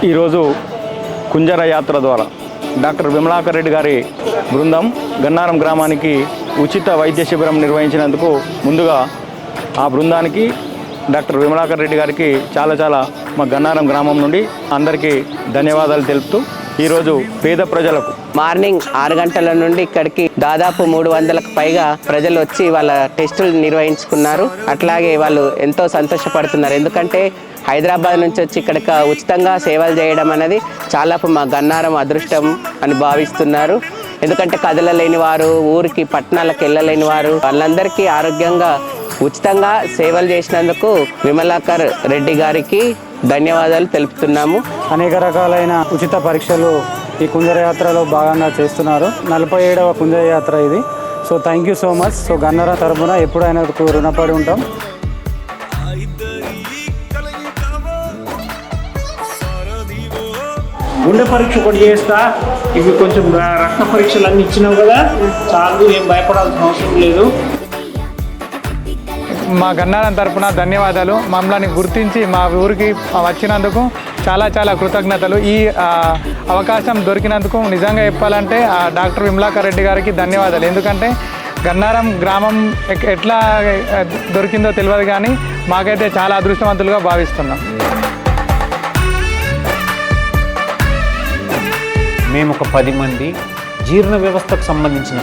ఈరోజు కుంజర యాత్ర ద్వారా డాక్టర్ విమలాకర్ రెడ్డి గారి బృందం గన్నారం గ్రామానికి ఉచిత వైద్య శిబిరం నిర్వహించినందుకు ముందుగా ఆ బృందానికి డాక్టర్ విమలాకర్ రెడ్డి గారికి చాలా మా గన్నారం గ్రామం నుండి అందరికీ ధన్యవాదాలు తెలుపుతూ ఈరోజు పేద ప్రజలకు మార్నింగ్ 6 గంటల నుండి ఇక్కడికి దాదాపు 300లకు పైగా ప్రజలు వచ్చి వాళ్ళ టెస్టులు నిర్వహించుకున్నారు. అట్లాగే వాళ్ళు ఎంతో సంతోషపడుతున్నారు. ఎందుకంటే హైదరాబాద్ నుంచి వచ్చి ఇక్కడికి ఉచితంగా సేవలు చేయడం అనేది చాలా మా గన్నారం అదృష్టం అని భావిస్తున్నారు. ఎందుకంటే కదలలేని వారు, ఊరికి పట్టణాలకు వెళ్ళలేని వారు, వాళ్ళందరికీ ఆరోగ్యంగా ఉచితంగా సేవలు చేసినందుకు విమలాకర్ రెడ్డి గారికి ధన్యవాదాలు తెలుపుతున్నాము. అనేక రకాలైన ఉచిత పరీక్షలు ఈ కుంజర యాత్రలో భాగంగా చేస్తున్నారు. 47వ కుంజర యాత్ర ఇది. So thank you so much. So Gannaram తరఫున ఎప్పుడైనా రుణపడి ఉంటాం. గుండె పరీక్ష ఒకటి చేస్తా, ఇవి కొంచెం రక్త పరీక్షలు అన్ని ఇచ్చినావు కదా, చాలు, ఏం భయపడాల్సిన అవసరం లేదు. మా గన్నారం తరపున ధన్యవాదాలు. మమ్మల్ని గుర్తించి మా ఊరికి వచ్చినందుకు చాలా కృతజ్ఞతలు. ఈ అవకాశం దొరికినందుకు నిజంగా చెప్పాలంటే డాక్టర్ విమలాకర్ రెడ్డి గారికి ధన్యవాదాలు. ఎందుకంటే గన్నారం గ్రామం ఎట్లా దొరికిందో తెలియదు, కానీ మాకైతే చాలా అదృష్టవంతులుగా భావిస్తున్నాం. మేము ఒక 10 మంది జీర్ణ వ్యవస్థకు సంబంధించిన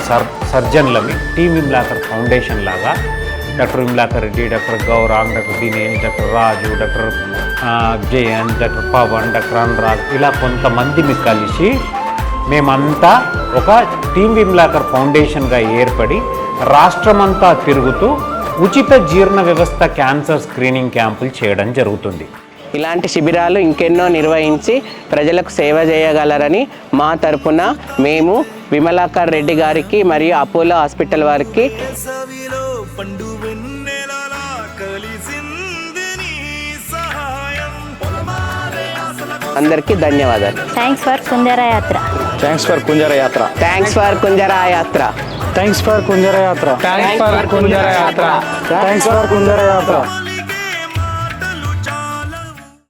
సర్జన్లమి టీమ్ విమలాకర్ ఫౌండేషన్ లాగా doctor Vimalakar Reddy, doctor Gaurang, doctor Dinesh, doctor Raju, doctor Jayan, doctor Pavan, doctor Anurag, ఇలా కొంతమందిని కలిసి మేమంతా ఒక టీమ్ విమలాకర్ ఫౌండేషన్గా ఏర్పడి రాష్ట్రమంతా తిరుగుతూ ఉచిత జీర్ణ వ్యవస్థ క్యాన్సర్ స్క్రీనింగ్ క్యాంపులు చేయడం జరుగుతుంది. ఇలాంటి శిబిరాలు ఇంకెన్నో నిర్వహించి ప్రజలకు సేవ చేయగలరని మా తరపున మేము విమలాకర్ రెడ్డి గారికి మరియు అపోలో హాస్పిటల్ వారికి అందరికీ ధన్యవాదాలు. థ్యాంక్స్ ఫర్ కుంజర యాత్ర. థ్యాంక్స్ ఫర్ కుంజర యాత్ర. థ్యాంక్స్ ఫర్ కుంజర యాత్ర. థ్యాంక్స్ ఫర్ కుంజర యాత్ర. థ్యాంక్స్ ఫర్ కుంజర యాత్ర. థ్యాంక్స్ ఫర్ కుంజర యాత్ర.